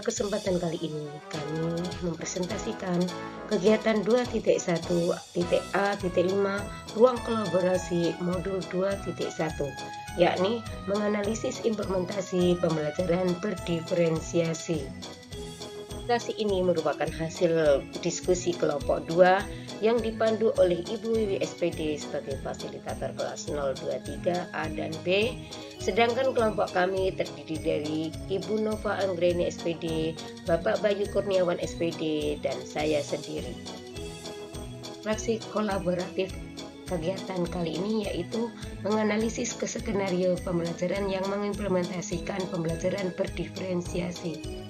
Pada kesempatan kali ini, kami mempresentasikan kegiatan 2.1.A.5 Ruang Kolaborasi Modul 2.1, yakni menganalisis implementasi pembelajaran berdiferensiasi. Presentasi ini merupakan hasil diskusi kelompok 2 yang dipandu oleh Ibu Wiwi SPD sebagai fasilitator kelas 023 A dan B, sedangkan kelompok kami terdiri dari Ibu Nova Anggreni SPD, Bapak Bayu Kurniawan SPD, dan saya sendiri. Fraksi kolaboratif kegiatan kali ini yaitu menganalisis skenario pembelajaran yang mengimplementasikan pembelajaran berdiferensiasi.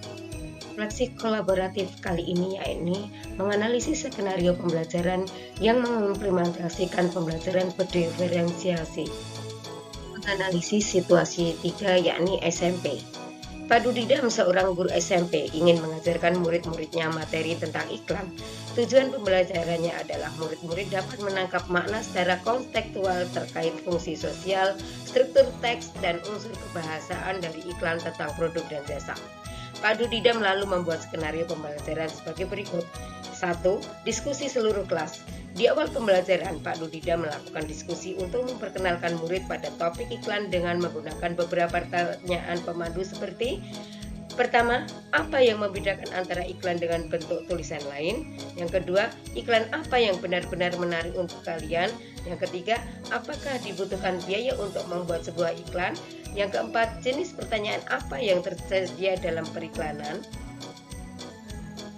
Refleksi kolaboratif kali ini yakni menganalisis skenario pembelajaran yang mengimplementasikan pembelajaran berdiferensiasi. Menganalisis situasi 3 yakni SMP. Pak Dudidam, seorang guru SMP, ingin mengajarkan murid-muridnya materi tentang iklan. Tujuan pembelajarannya adalah murid-murid dapat menangkap makna secara kontekstual terkait fungsi sosial, struktur teks, dan unsur kebahasaan dari iklan tentang produk dan jasa. Pak Dudidam lalu membuat skenario pembelajaran sebagai berikut. 1. Diskusi seluruh kelas. Di awal pembelajaran, Pak Dudidam melakukan diskusi untuk memperkenalkan murid pada topik iklan dengan menggunakan beberapa pertanyaan pemandu seperti: pertama, apa yang membedakan antara iklan dengan bentuk tulisan lain? Yang kedua, iklan apa yang benar-benar menarik untuk kalian? Yang ketiga, apakah dibutuhkan biaya untuk membuat sebuah iklan? Yang keempat, jenis pertanyaan apa yang tersedia dalam periklanan?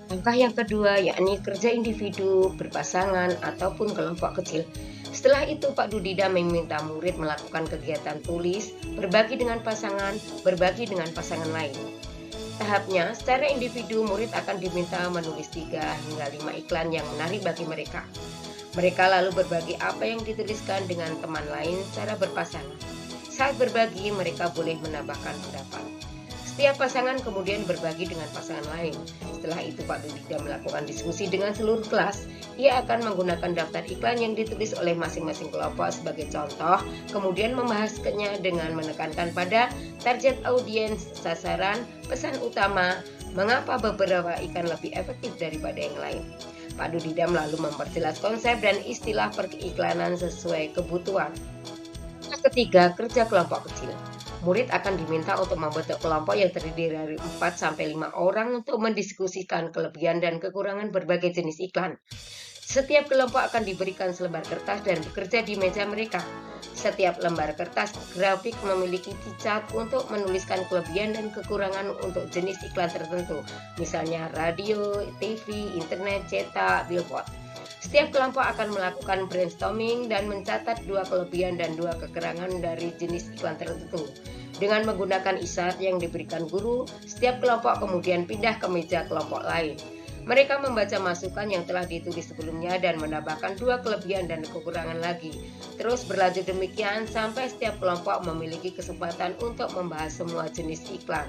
Langkah yang kedua yakni kerja individu, berpasangan, ataupun kelompok kecil. Setelah itu, Pak Dudidam meminta murid melakukan kegiatan tulis, berbagi dengan pasangan, berbagi dengan pasangan lain. Tahapnya, secara individu murid akan diminta menulis 3 hingga 5 iklan yang menarik bagi mereka. Mereka lalu berbagi apa yang dituliskan dengan teman lain secara berpasangan. Saat berbagi, mereka boleh menambahkan pendapat. Setiap pasangan kemudian berbagi dengan pasangan lain. Setelah itu, Pak Dudidam melakukan diskusi dengan seluruh kelas. Ia akan menggunakan daftar iklan yang ditulis oleh masing-masing kelompok sebagai contoh, kemudian membahasnya dengan menekankan pada target audiens, sasaran, pesan utama, mengapa beberapa iklan lebih efektif daripada yang lain. Pak Dudidam lalu memperjelas konsep dan istilah periklanan sesuai kebutuhan. Ketiga, kerja kelompok kecil. Murid akan diminta untuk membentuk kelompok yang terdiri dari 4-5 orang untuk mendiskusikan kelebihan dan kekurangan berbagai jenis iklan. Setiap kelompok akan diberikan selembar kertas dan bekerja di meja mereka. Setiap lembar kertas grafik memiliki cat untuk menuliskan kelebihan dan kekurangan untuk jenis iklan tertentu, misalnya radio, TV, internet, cetak, billboard. Setiap kelompok akan melakukan brainstorming dan mencatat 2 kelebihan dan 2 kekurangan dari jenis iklan tertentu. Dengan menggunakan isyarat yang diberikan guru, setiap kelompok kemudian pindah ke meja kelompok lain. Mereka membaca masukan yang telah ditulis sebelumnya dan menambahkan 2 kelebihan dan kekurangan lagi. Terus berlanjut demikian sampai setiap kelompok memiliki kesempatan untuk membahas semua jenis iklan.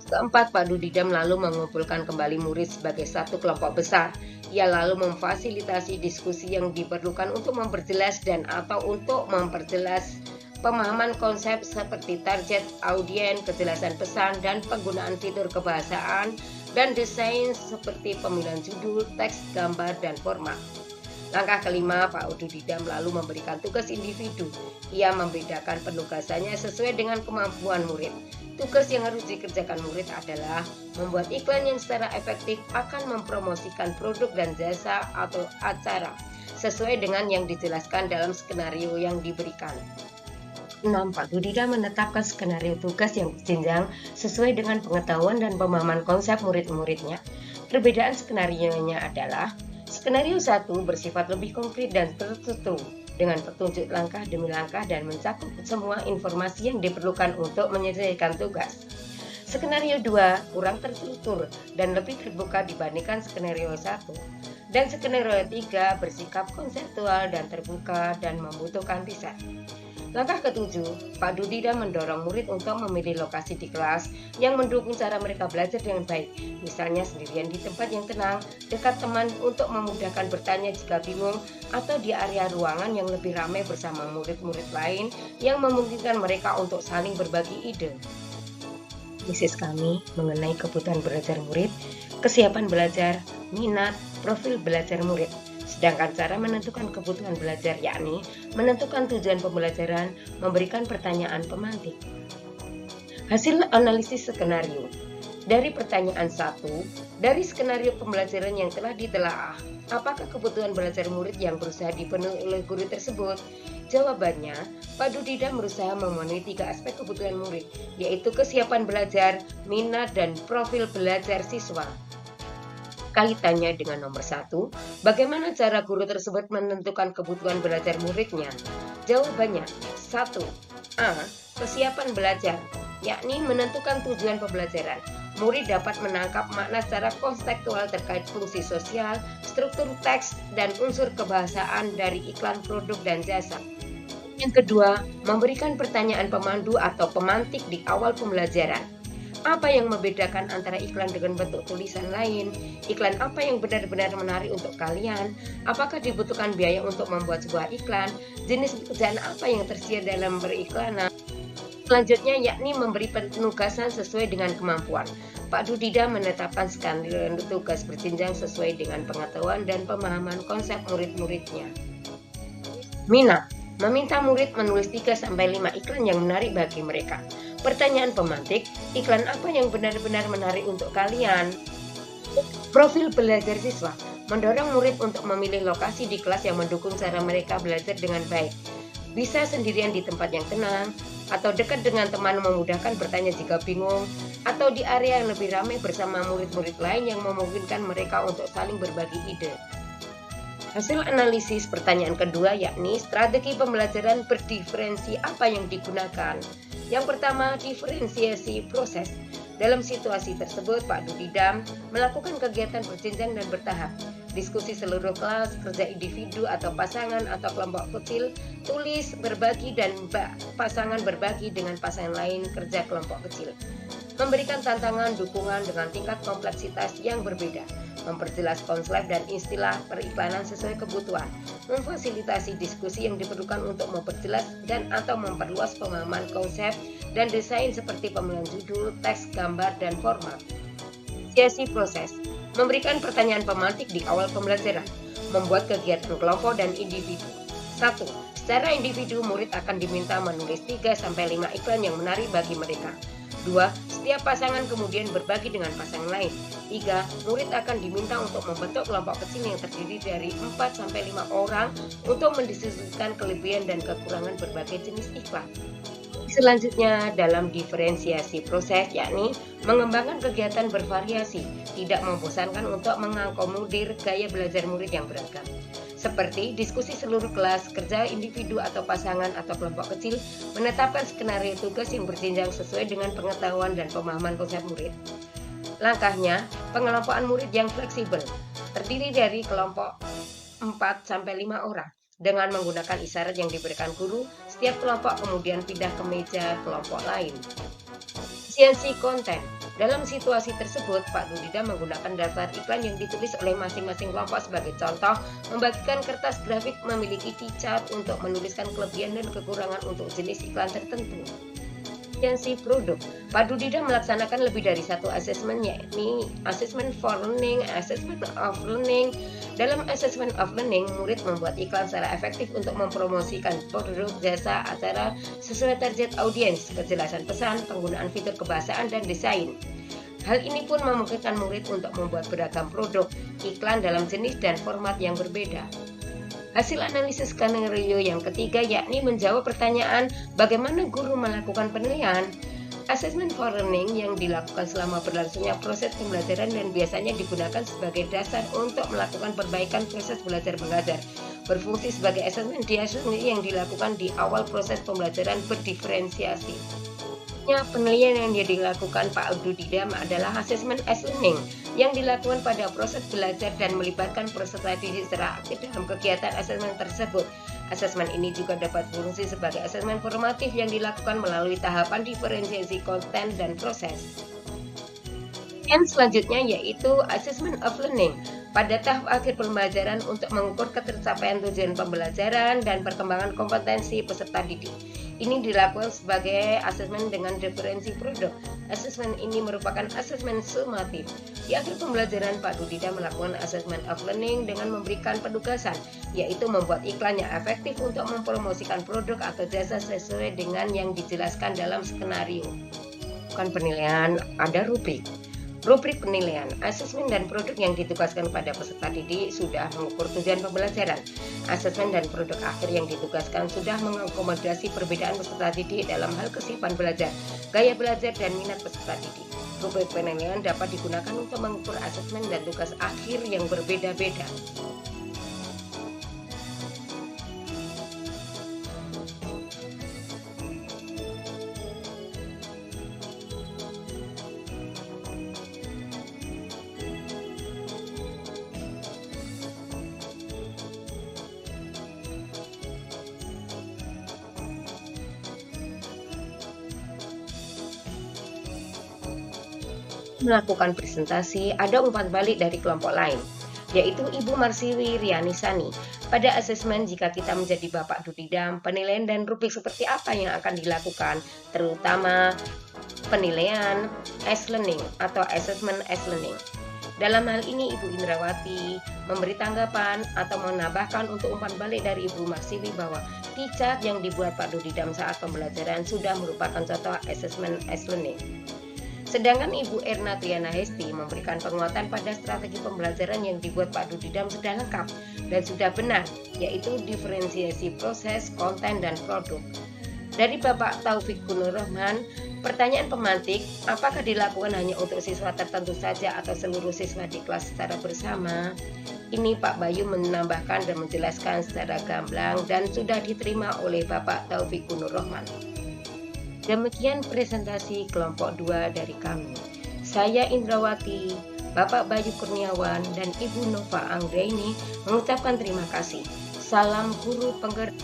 Keempat, Pak Dudidam lalu mengumpulkan kembali murid sebagai satu kelompok besar. Ia lalu memfasilitasi diskusi yang diperlukan untuk memperjelas dan atau untuk memperjelas pemahaman konsep seperti target audiens, kejelasan pesan, dan penggunaan fitur kebahasaan dan desain seperti pemilihan judul, teks, gambar, dan format. Langkah kelima, Pak Dudidam lalu memberikan tugas individu. Ia membedakan penugasannya sesuai dengan kemampuan murid. Tugas yang harus dikerjakan murid adalah membuat iklan yang secara efektif akan mempromosikan produk dan jasa atau acara sesuai dengan yang dijelaskan dalam skenario yang diberikan. 6. Pak Dudidam menetapkan skenario tugas yang berjenjang sesuai dengan pengetahuan dan pemahaman konsep murid-muridnya. Perbedaan skenario-nya adalah: skenario 1 bersifat lebih konkret dan tertutup dengan petunjuk langkah demi langkah dan mencakup semua informasi yang diperlukan untuk menyelesaikan tugas. Skenario 2 kurang terstruktur dan lebih terbuka dibandingkan skenario 1. Dan skenario 3 bersikap konseptual dan terbuka dan membutuhkan riset. Langkah ketujuh, Pak Dudidam mendorong murid untuk memilih lokasi di kelas yang mendukung cara mereka belajar dengan baik, misalnya sendirian di tempat yang tenang, dekat teman untuk memudahkan bertanya jika bingung, atau di area ruangan yang lebih ramai bersama murid-murid lain yang memungkinkan mereka untuk saling berbagi ide. analisis kami mengenai kebutuhan belajar murid, kesiapan belajar, minat, profil belajar murid. Sedangkan cara menentukan kebutuhan belajar yakni menentukan tujuan pembelajaran, memberikan pertanyaan pemantik. Hasil analisis skenario. Dari pertanyaan 1, dari skenario pembelajaran yang telah ditelaah, apakah kebutuhan belajar murid yang berusaha dipenuhi oleh guru tersebut? Jawabannya, Pak Dudida berusaha memenuhi 3 aspek kebutuhan murid, yaitu kesiapan belajar, minat, dan profil belajar siswa. Kaitannya dengan nomor 1, bagaimana cara guru tersebut menentukan kebutuhan belajar muridnya? Jawabannya, 1. A. Kesiapan belajar, yakni menentukan tujuan pembelajaran. Murid dapat menangkap makna secara konseptual terkait fungsi sosial, struktur teks, dan unsur kebahasaan dari iklan produk dan jasa. Yang kedua, memberikan pertanyaan pemandu atau pemantik di awal pembelajaran. Apa yang membedakan antara iklan dengan bentuk tulisan lain? Iklan apa yang benar-benar menarik untuk kalian? Apakah dibutuhkan biaya untuk membuat sebuah iklan? Jenis pekerjaan apa yang tersedia dalam beriklanan? Selanjutnya yakni memberi penugasan sesuai dengan kemampuan. Pak Dudida menetapkan skenario tugas berjenjang sesuai dengan pengetahuan dan pemahaman konsep murid-muridnya. Minat, meminta murid menulis 3-5 iklan yang menarik bagi mereka. Pertanyaan pemantik, iklan apa yang benar-benar menarik untuk kalian? Profil belajar siswa, mendorong murid untuk memilih lokasi di kelas yang mendukung cara mereka belajar dengan baik. Bisa sendirian di tempat yang tenang, atau dekat dengan teman memudahkan bertanya jika bingung, atau di area yang lebih ramai bersama murid-murid lain yang memungkinkan mereka untuk saling berbagi ide. Hasil analisis pertanyaan kedua yakni strategi pembelajaran berdiferensi apa yang digunakan. Yang pertama, diferensiasi proses. Dalam situasi tersebut, Pak Dudida melakukan kegiatan berjenjang dan bertahap. Diskusi seluruh kelas, kerja individu atau pasangan atau kelompok kecil, tulis, berbagi, dan pasangan berbagi dengan pasangan lain, kerja kelompok kecil. Memberikan tantangan dukungan dengan tingkat kompleksitas yang berbeda. Memperjelas konsep dan istilah periklanan sesuai kebutuhan. Memfasilitasi diskusi yang diperlukan untuk memperjelas dan atau memperluas pemahaman konsep dan desain seperti pemilihan judul, teks, gambar, dan format. Sesi proses. Memberikan pertanyaan pemantik di awal pembelajaran. Membuat kegiatan kelompok dan individu. 1. Secara individu, murid akan diminta menulis 3-5 iklan yang menarik bagi mereka. 2. Setiap pasangan kemudian berbagi dengan pasangan lain. 3. Murid akan diminta untuk membentuk kelompok kecil yang terdiri dari 4-5 orang untuk mendiskusikan kelebihan dan kekurangan berbagai jenis iklan. Selanjutnya dalam diferensiasi proses yakni mengembangkan kegiatan bervariasi, tidak membosankan untuk mengakomodir gaya belajar murid yang beragam. Seperti diskusi seluruh kelas, kerja individu atau pasangan atau kelompok kecil, menetapkan skenario tugas yang berjenjang sesuai dengan pengetahuan dan pemahaman konsep murid. Langkahnya, pengelompokan murid yang fleksibel, terdiri dari kelompok 4-5 orang. Dengan menggunakan isyarat yang diberikan guru, setiap kelompok kemudian pindah ke meja kelompok lain. Efisiensi konten. Dalam situasi tersebut, Pak Dudida menggunakan daftar iklan yang ditulis oleh masing-masing kelompok sebagai contoh, membagikan kertas grafik memiliki chart untuk menuliskan kelebihan dan kekurangan untuk jenis iklan tertentu. Efisiensi produk. Pak Dudida melaksanakan lebih dari satu asesmen, yakni assessment for learning, assessment of learning. Dalam assessment of learning, murid membuat iklan secara efektif untuk mempromosikan produk, jasa, acara sesuai target audiens, kejelasan pesan, penggunaan fitur kebahasaan, dan desain. Hal ini pun memungkinkan murid untuk membuat beragam produk, iklan dalam jenis dan format yang berbeda. Hasil analisis skenario yang ketiga yakni menjawab pertanyaan bagaimana guru melakukan penilaian. Assessment for learning yang dilakukan selama berlangsungnya proses pembelajaran dan biasanya digunakan sebagai dasar untuk melakukan perbaikan proses belajar-mengajar. Berfungsi sebagai assessment yang dilakukan di awal proses pembelajaran berdiferensiasi. Penilaian yang dilakukan Pak Dudida adalah assessment as learning yang dilakukan pada proses belajar dan melibatkan peserta didik secara aktif dalam kegiatan asesmen tersebut. Asesmen ini juga dapat berfungsi sebagai asesmen formatif yang dilakukan melalui tahapan diferensiasi konten dan proses. Yang selanjutnya yaitu assessment of learning pada tahap akhir pembelajaran untuk mengukur ketercapaian tujuan pembelajaran dan perkembangan kompetensi peserta didik. Ini dilakukan sebagai asesmen dengan referensi produk. Asesmen ini merupakan asesmen sumatif. Di akhir pembelajaran, Pak Dudida melakukan asesmen of learning dengan memberikan penugasan, yaitu membuat iklan yang efektif untuk mempromosikan produk atau jasa sesuai dengan yang dijelaskan dalam skenario. Bukan penilaian, ada rubrik. Rubrik penilaian, asesmen dan produk yang ditugaskan pada peserta didik sudah mengukur tujuan pembelajaran. Asesmen dan produk akhir yang ditugaskan sudah mengakomodasi perbedaan peserta didik dalam hal kesiapan belajar, gaya belajar, dan minat peserta didik. Rubrik penilaian dapat digunakan untuk mengukur asesmen dan tugas akhir yang berbeda-beda. Melakukan presentasi, ada umpan balik dari kelompok lain, yaitu Ibu Marsiwi Rianisani. Pada asesmen, jika kita menjadi Bapak Dudidam, penilaian dan rubrik seperti apa yang akan dilakukan, terutama penilaian as learning atau assessment as learning. Dalam hal ini, Ibu Indrawati memberi tanggapan atau menambahkan untuk umpan balik dari Ibu Marsiwi bahwa chart yang dibuat Pak Dudidam saat pembelajaran sudah merupakan contoh assessment as learning. Sedangkan Ibu Erna Triana Hesti memberikan penguatan pada strategi pembelajaran yang dibuat Pak Dudidam sudah lengkap dan sudah benar, yaitu diferensiasi proses, konten, dan produk. Dari Bapak Taufik Gunur Rahman, pertanyaan pemantik, apakah dilakukan hanya untuk siswa tertentu saja atau seluruh siswa di kelas secara bersama? Ini Pak Bayu menambahkan dan menjelaskan secara gamblang dan sudah diterima oleh Bapak Taufik Gunur Rahman. Demikian presentasi kelompok 2 dari kami. Saya Indrawati, Bapak Bayu Kurniawan, dan Ibu Nova Anggraini mengucapkan terima kasih. Salam guru penggerak.